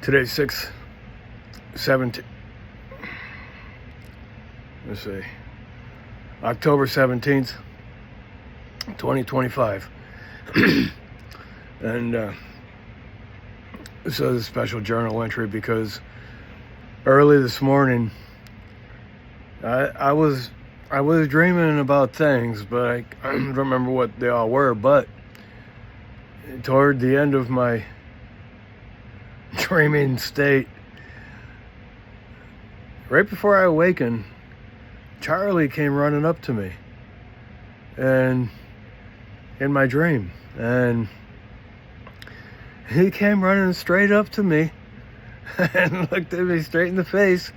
Today's 17, let's see, October 17th, 2025. And this is a special journal entry because early this morning I was dreaming about things, but I don't remember what they all were. But toward the end of my dreaming state, right before I awakened, Charlie came running up to me, and in my dream, and he came running straight up to me and looked at me straight in the face,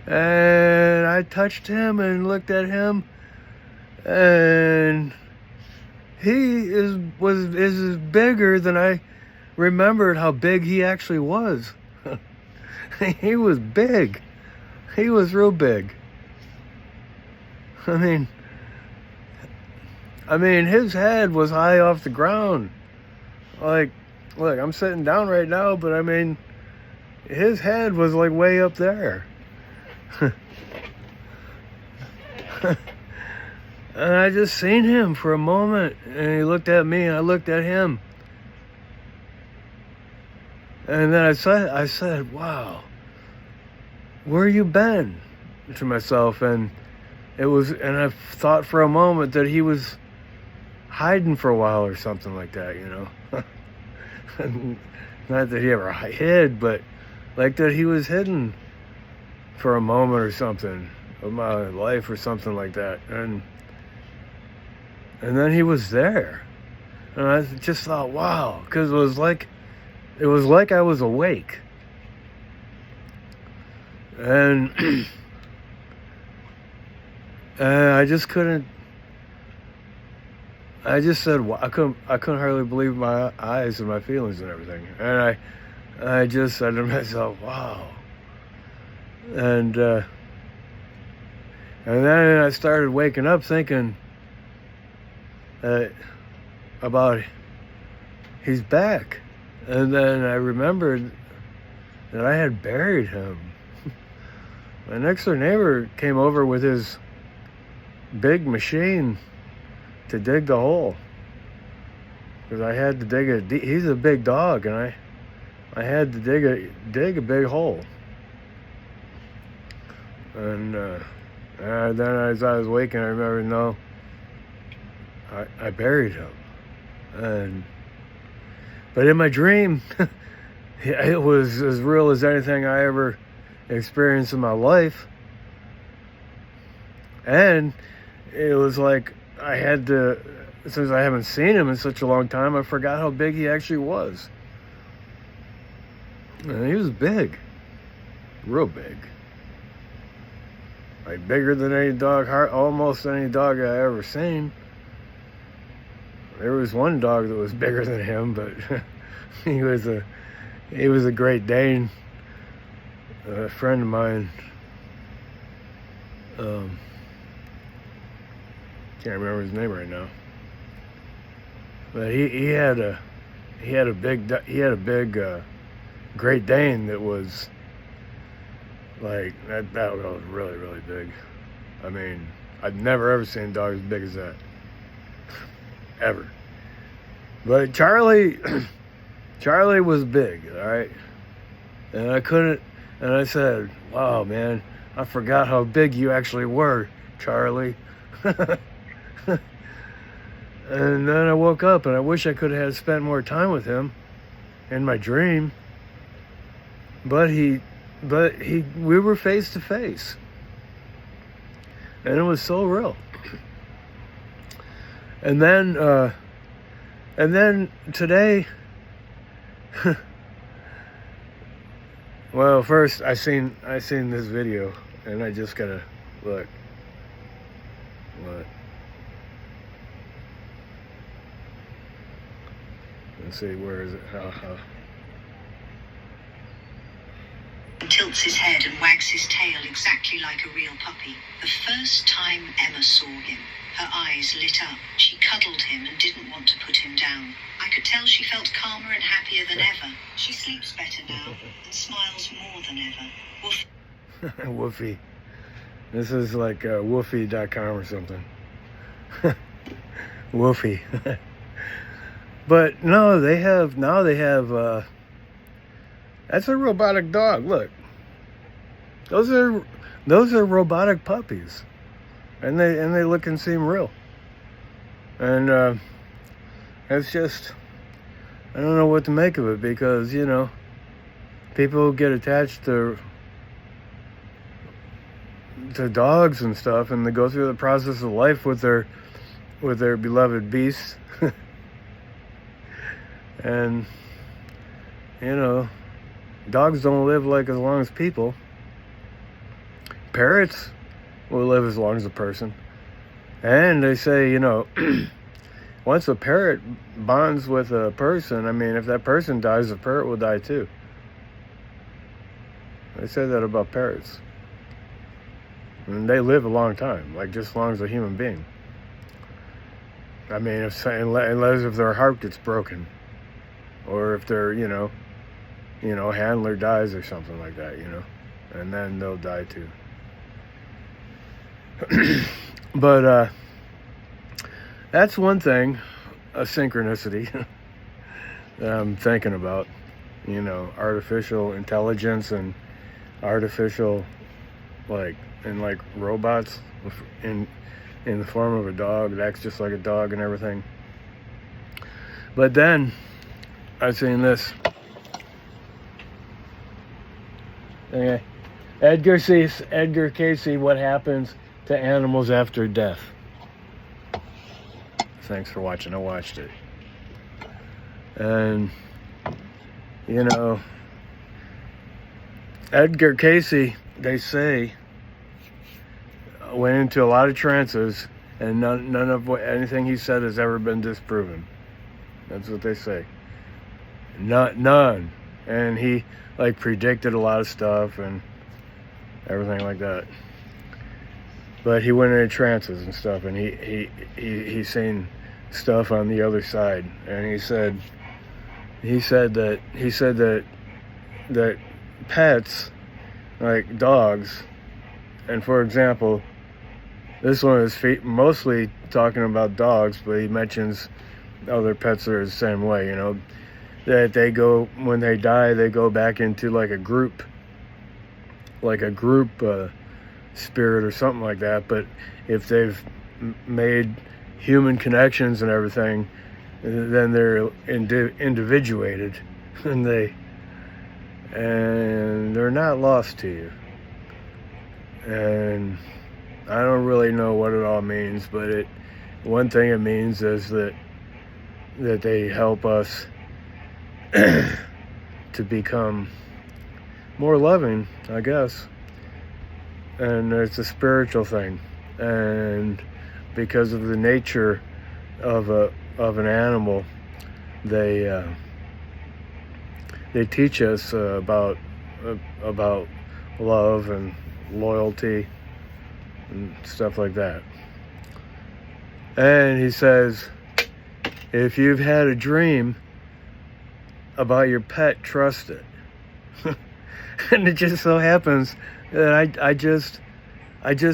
and I touched him and looked at him, and he is bigger than I remembered how big he actually was. He was big. He was real big. I mean, his head was high off the ground. Like, look, I'm sitting down right now, but I mean, his head was like way up there. And I just seen him for a moment, and he looked at me, and I looked at him. And then I said, wow, where you been? To myself, and I thought for a moment that he was hiding for a while or something like that, you know. Not that he ever hid, but like that he was hidden for a moment or something of my life or something like that. And then he was there. And I just thought, wow, because it was like I was awake. And I just couldn't. I just said, I couldn't hardly believe my eyes and my feelings and everything. And I just said to myself, wow. And then I started waking up thinking about he's back. And then I remembered that I had buried him. My next door neighbor came over with his big machine to dig the hole, because I had to dig he's a big dog, and I had to dig a big hole. And then as I was waking, I remember, no, I buried him. But in my dream, it was as real as anything I ever experienced in my life. And it was like I had to, since I haven't seen him in such a long time, I forgot how big he actually was. And he was big. Real big. Like bigger than any dog, almost any dog I ever seen. There was one dog that was bigger than him, but he was a Great Dane. A friend of mine. Can't remember his name right now. But he had a big Great Dane that was like that was really, really big. I mean, I've never ever seen a dog as big as that. Ever. But Charlie was big, all right? And I said, wow, man, I forgot how big you actually were, Charlie. And then I woke up, and I wish I could have spent more time with him in my dream. But we were face to face. And it was so real. And then today, well, first I seen this video, and I just gotta look. What? Let's see, where is it? How? To tilts his head and wags his tail exactly like a real puppy. The first time Emma saw him, her eyes lit up. She cuddled him and didn't want to put him down. I could tell she felt calmer and happier than ever. She sleeps better now and smiles more than ever. Woofy. This is like woofy.com or something. Woofy. But no, they have that's a robotic dog. Look. Those are robotic puppies. And they look and seem real. And it's just, I don't know what to make of it, because, you know, people get attached to dogs and stuff, and they go through the process of life with their beloved beasts. And, you know, dogs don't live like as long as people. Parrots will live as long as a person. And they say, you know, once a parrot bonds with a person, I mean, if that person dies, the parrot will die too. They say that about parrots. And they live a long time, like just as long as a human being. I mean, unless if their heart gets broken, or if their, you know, handler dies or something like that, you know, and then they'll die too. But that's one thing, a synchronicity that I'm thinking about. You know, artificial intelligence and artificial, like robots in the form of a dog that acts just like a dog and everything. But then I've seen this. Okay. Edgar Cayce, What Happens to Animals After Death. Thanks for watching. I watched it. And, you know, Edgar Cayce, they say, went into a lot of trances, and none of anything he said has ever been disproven. That's what they say. None. And he, like, predicted a lot of stuff and everything like that. But he went into trances and stuff, and he seen stuff on the other side, and he said that pets, like dogs, and for example, this one is mostly talking about dogs, but he mentions other pets that are the same way, you know, that they go, when they die, they go back into like a group spirit or something like that. But if they've made human connections and everything, then they're individuated, and they're not lost to you. And I don't really know what it all means, but one thing it means is that they help us to become more loving, I guess. And it's a spiritual thing, and because of the nature of an animal, they teach us about love and loyalty and stuff like that. And he says, if you've had a dream about your pet, trust it. And it just so happens that I just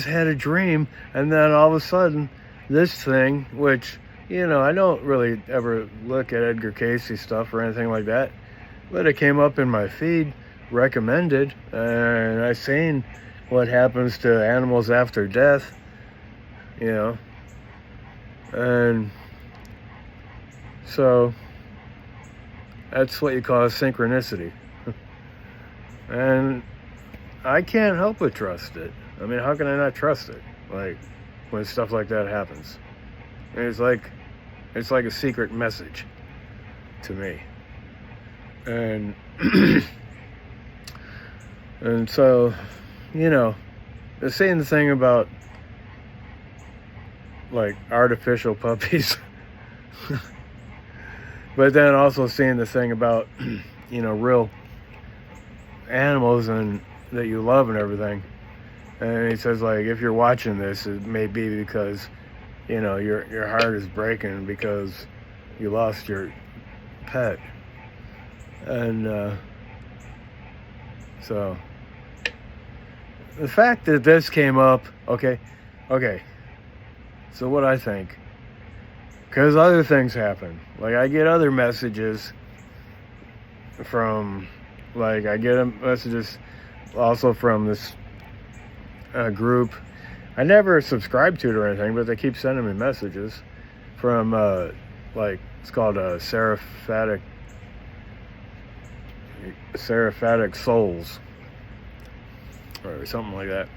had a dream, and then all of a sudden this thing, which, you know, I don't really ever look at Edgar Cayce stuff or anything like that, but it came up in my feed, recommended, and I seen what happens to animals after death, you know, and so that's what you call a synchronicity. And I can't help but trust it. I mean, how can I not trust it? Like, when stuff like that happens. And it's like a secret message to me. And and so, you know, they're saying the thing about, like, artificial puppies. But then also seeing the thing about, you know, real animals, and that you love and everything. And he says, like, if you're watching this, it may be because, you know, your heart is breaking because you lost your pet. And so the fact that this came up, okay. So what I think, because other things happen. Like, I get other messages from, like, I get messages also from this group. I never subscribe to it or anything, but they keep sending me messages from, like, it's called Seraphatic Souls or something like that.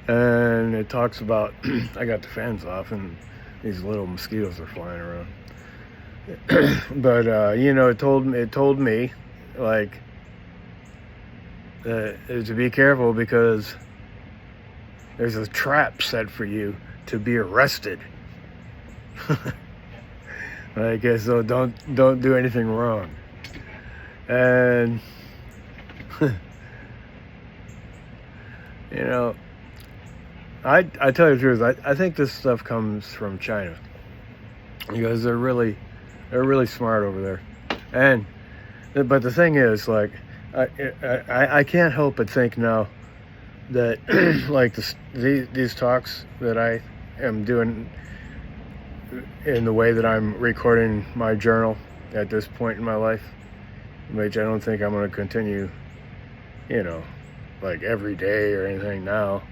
And it talks about, I got the fans off and these little mosquitoes are flying around. But you know, it told me like to be careful because there's a trap set for you to be arrested. Like, so don't do anything wrong. And you know, I tell you the truth, I think this stuff comes from China because they're really smart over there. And but the thing is, like, I can't help but think now that like these talks that I am doing in the way that I'm recording my journal at this point in my life, which I don't think I'm going to continue, you know, like every day or anything now,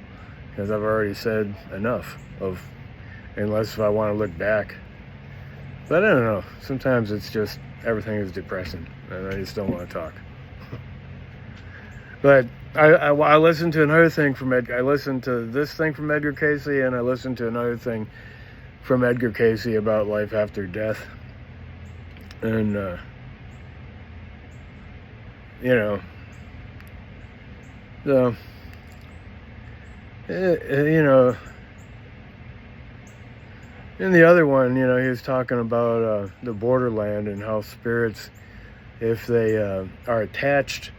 because I've already said enough of, unless if I want to look back. But I don't know, sometimes it's just everything is depressing and I just don't want to talk. But I listened to another thing from I listened to this thing from Edgar Casey, and I listened to another thing from Edgar Casey about life after death. And you know, so you know, in the other one, you know, he was talking about the borderland and how spirits, if they are attached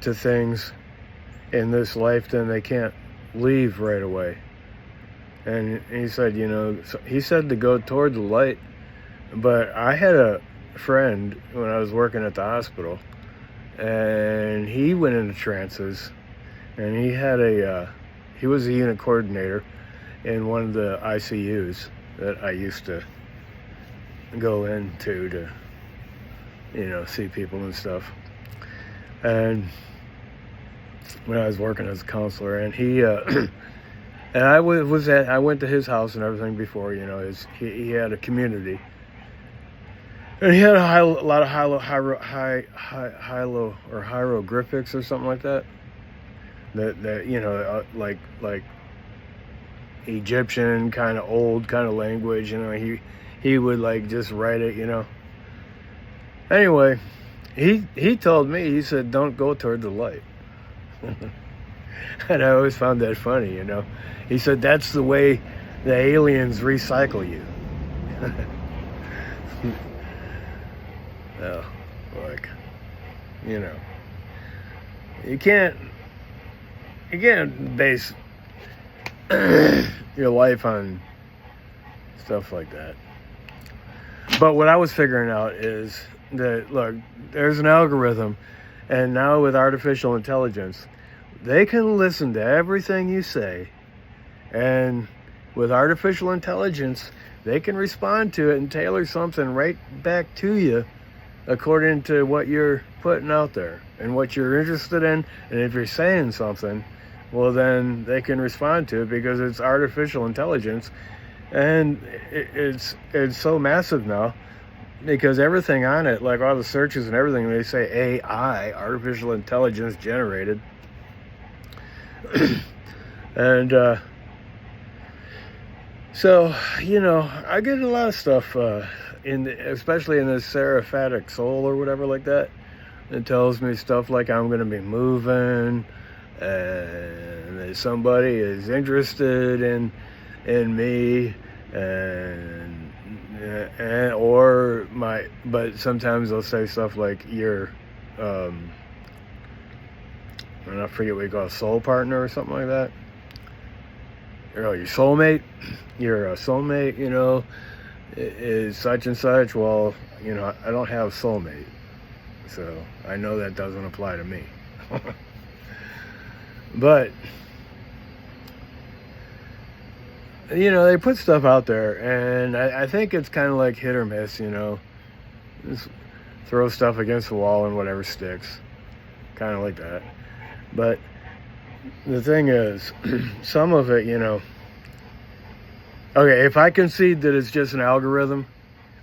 to things in this life, then they can't leave right away. And he said, you know, he said to go toward the light. But I had a friend when I was working at the hospital, and he went into trances, and he had he was a unit coordinator in one of the ICUs that I used to go into to, you know, see people and stuff. And when I was working as a counselor, and he and I went to his house and everything before, you know, he had a community, and he had a lot of hieroglyphics or something like that. That you know, like Egyptian kind of old kind of language, you know. He would like just write it, you know. Anyway, he told me, he said, don't go toward the light. And I always found that funny, you know. He said that's the way the aliens recycle you. Oh, like, you know, you can't base your life on stuff like that. But what I was figuring out is that, look, there's an algorithm, and now with artificial intelligence, they can listen to everything you say, and with artificial intelligence, they can respond to it and tailor something right back to you according to what you're putting out there and what you're interested in. And if you're saying something, well, then they can respond to it because it's artificial intelligence. And it's so massive now because everything on it, like all the searches and everything, they say AI, artificial intelligence generated. And so, you know, I get a lot of stuff especially in this Seraphatic Soul or whatever like that. It tells me stuff like I'm going to be moving, and that somebody is interested in me, but sometimes they'll say stuff like and I forget what you call a soul partner or something like that. You know, your soulmate, you know, is such and such. Well, you know, I don't have soulmate, so I know that doesn't apply to me. But, you know, they put stuff out there, and I think it's kind of like hit or miss, you know. Just throw stuff against the wall and whatever sticks. Kind of like that. But the thing is, some of it, you know, okay, if I concede that it's just an algorithm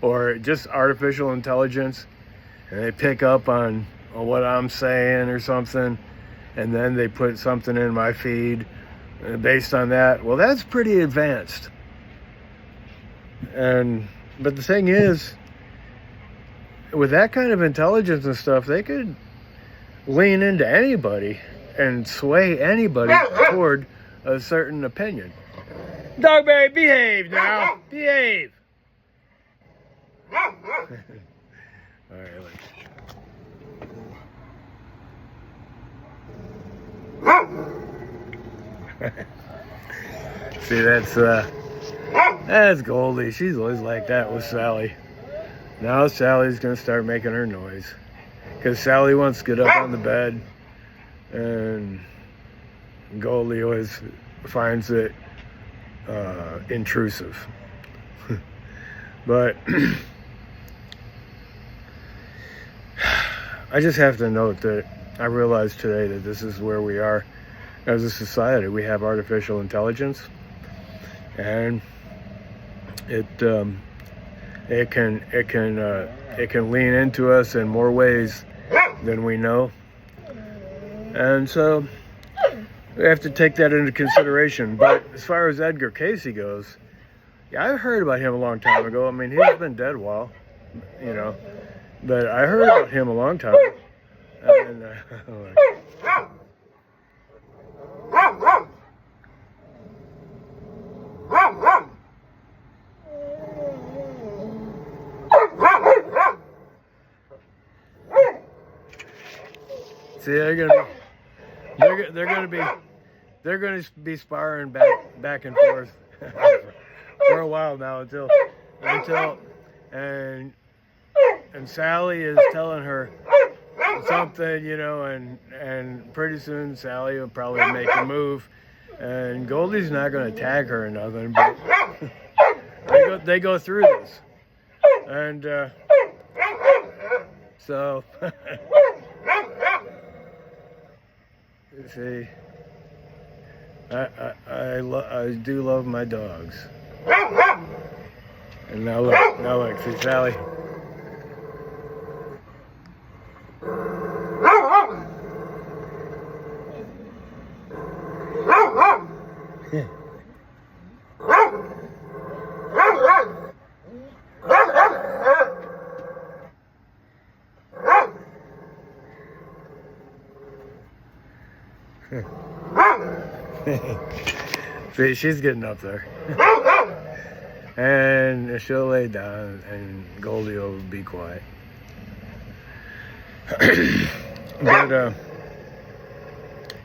or just artificial intelligence, and they pick up on what I'm saying or something, and then they put something in my feed based on that, well, that's pretty advanced. But the thing is, with that kind of intelligence and stuff, they could lean into anybody and sway anybody toward a certain opinion. Dogberry, behave now. Behave. All right, see, that's Goldie. She's always like that with Sally. Now Sally's gonna start making her noise because Sally wants to get up on the bed, and Goldie always finds it intrusive. But I just have to note that I realized today that this is where we are as a society. We have artificial intelligence, and it can lean into us in more ways than we know, and so we have to take that into consideration. But as far as Edgar Casey goes, yeah, I heard about him a long time ago. I mean, he's been dead a while, you know, but I heard about him a long time. And, see, they're gonna be sparring back and forth for a while now until and Sally is telling her something, you know, and pretty soon Sally will probably make a move, and Goldie's not gonna tag her or nothing, but they go through this, and so. See, I do love my dogs. And now look, see Sally. See, she's getting up there. And she'll lay down and Goldie will be quiet.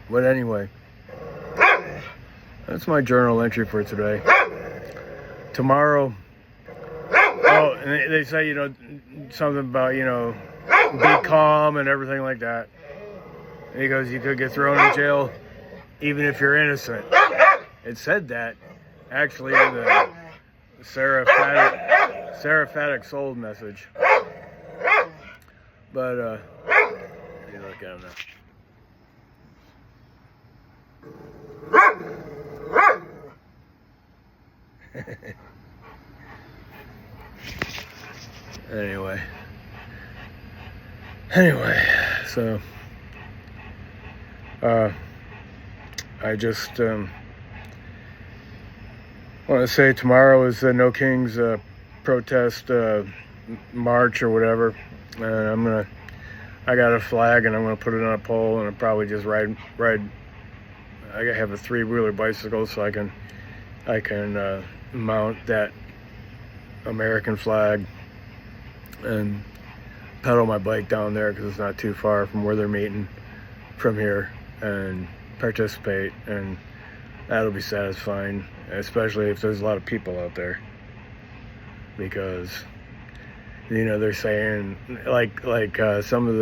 But anyway, that's my journal entry for today. Tomorrow, oh, and they say, you know, something about, you know, be calm and everything like that. And he goes, you could get thrown in jail even if you're innocent. It said that actually in the Seraphatic Soul message. But you look at him now. Anyway, so I just want to say tomorrow is the No Kings protest march or whatever, and I got a flag and I'm gonna put it on a pole, and I'll probably just ride. I have a 3-wheeler bicycle, so I can mount that American flag and pedal my bike down there because it's not too far from where they're meeting from here. and participate, and that'll be satisfying, especially if there's a lot of people out there, because they're saying like some of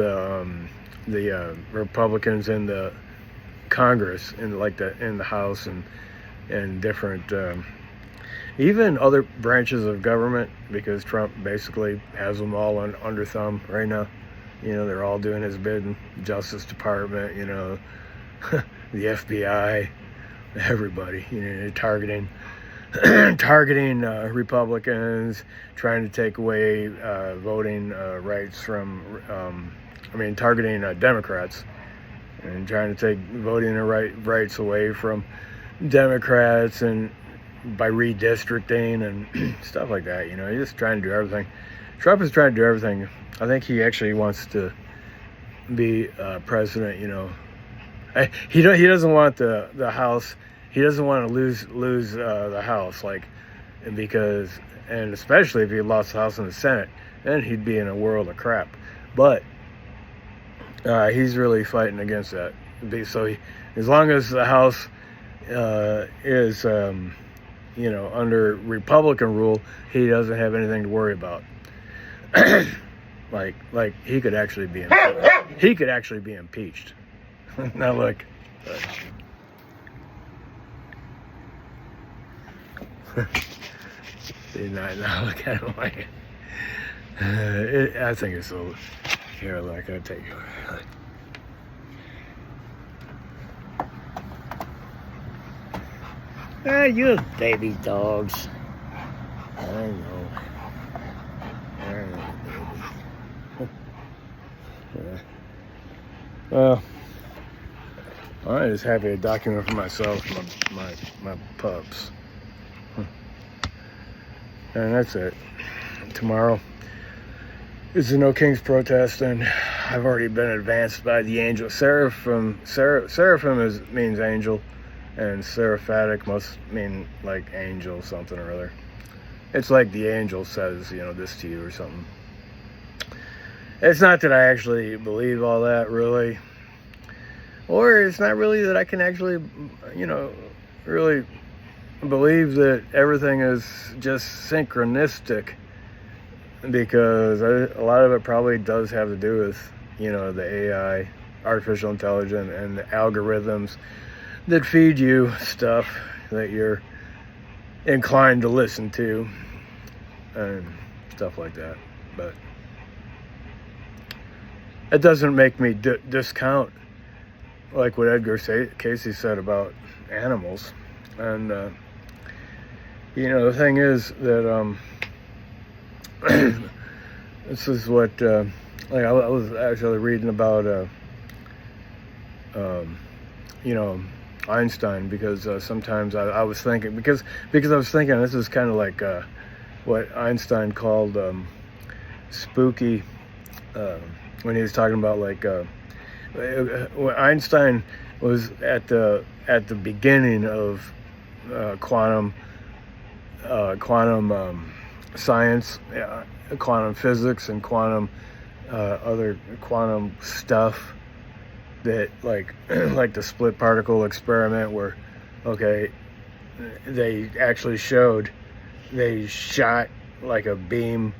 the Republicans in the Congress, in the House, and different even other branches of government, because Trump basically has them all under thumb right now. They're all doing his bidding. Justice Department, the FBI, everybody, targeting Republicans, trying to take away voting rights from, targeting Democrats, and trying to take voting rights away from Democrats, and by redistricting and stuff like that. He's just trying to do everything. Trump is trying to do everything. I think he actually wants to be president. He doesn't want the House. He doesn't want to lose the House, and especially if he lost the House and the Senate, then he'd be in a world of crap. But he's really fighting against that. So as long as the House is under Republican rule, he doesn't have anything to worry about. like he could actually be impeached. Now look. See, now look at him like. I think it's so. Here, look, I'll take you. You baby dogs. I know. Well, I'm just happy to document for myself my pups. And that's it. Tomorrow is the No Kings protest, and I've already been advanced by the angel. Seraphim means angel, and seraphatic must mean like angel something or other. It's like the angel says, this to you or something. It's not that I actually believe all that, really. Or it's not really that I can actually, really believe that everything is just synchronistic. Because a lot of it probably does have to do with, the AI, artificial intelligence, and the algorithms that feed you stuff that you're inclined to listen to, and stuff like that. But it doesn't make me discount, like what Edgar Casey said about animals. And the thing is that this is what I was actually reading about Einstein, because sometimes I was thinking, because I was thinking this is kind of like what Einstein called spooky, when he was talking about when Einstein was at the beginning of quantum science, quantum physics, and other quantum stuff, that like the split particle experiment, where they actually shot like a beam.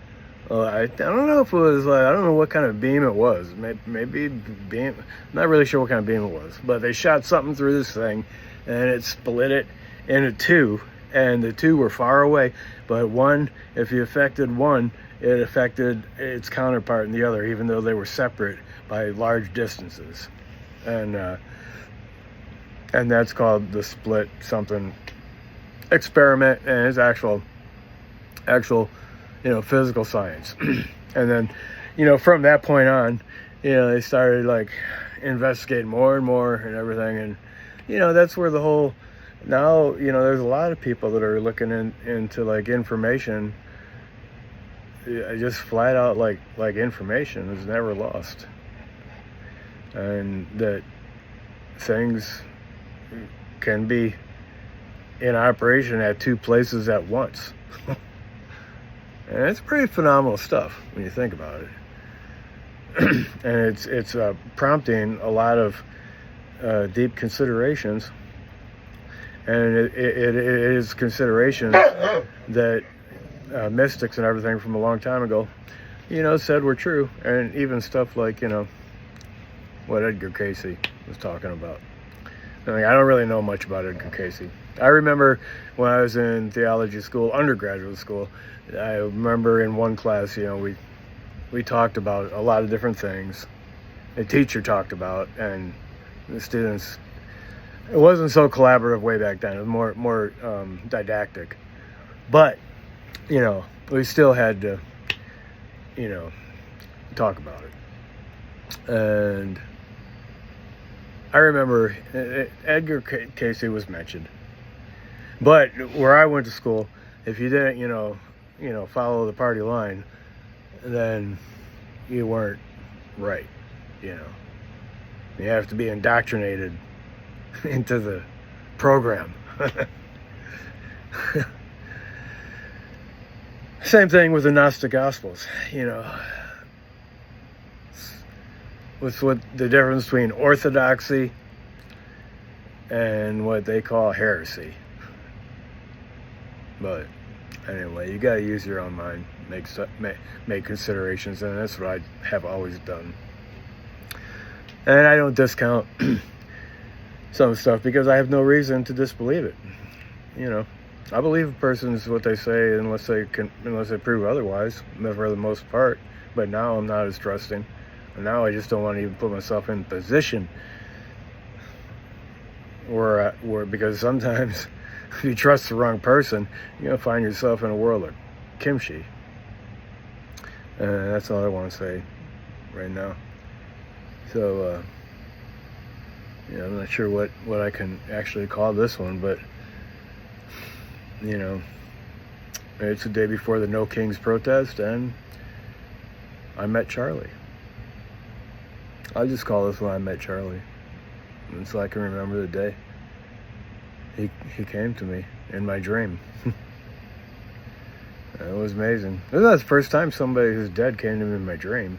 I don't know if it was I don't know what kind of beam it was. Maybe beam. I'm not really sure what kind of beam it was, but they shot something through this thing, and it split it into two, and the two were far away. But one, if you affected one, it affected its counterpart in the other, even though they were separate by large distances. And that's called the split something experiment, and it's actual physical science. And then from that point on, they started investigating more and more and everything, and that's where the whole, now there's a lot of people that are looking into information, just flat out like information is never lost, and that things can be in operation at two places at once. And it's pretty phenomenal stuff when you think about it. And it's prompting a lot of deep considerations, and it is considerations that mystics and everything from a long time ago, said were true, and even stuff like, what Edgar Casey was talking about. I mean, I don't really know much about Edgar Casey. I remember when I was in theology school, undergraduate school, I remember in one class, we talked about a lot of different things. The teacher talked about, and the students, it wasn't so collaborative way back then. It was more didactic. But, we still had to, talk about it. And I remember Edgar Casey was mentioned. But where I went to school, if you didn't, follow the party line, then you weren't right, You have to be indoctrinated into the program. Same thing with the Gnostic Gospels, with what the difference between orthodoxy and what they call heresy. But anyway, you got to use your own mind, make considerations, and that's what I have always done. And I don't discount some stuff because I have no reason to disbelieve it. I believe a person's what they say unless they prove otherwise, for the most part. But now I'm not as trusting. And now I just don't want to even put myself in position where because sometimes if you trust the wrong person, you're gonna find yourself in a world of kimchi. And that's all I want to say right now. So, I'm not sure what I can actually call this one, but, it's the day before the No Kings protest, and I met Charlie. I'll just call this one I met Charlie. And so I can remember the day he came to me in my dream. It was amazing. This is the first time somebody who's dead came to me in my dream.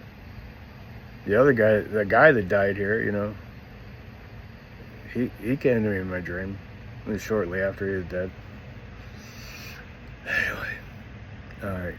The guy that died here, he came to me in my dream. It was shortly after he was dead. Anyway, all right.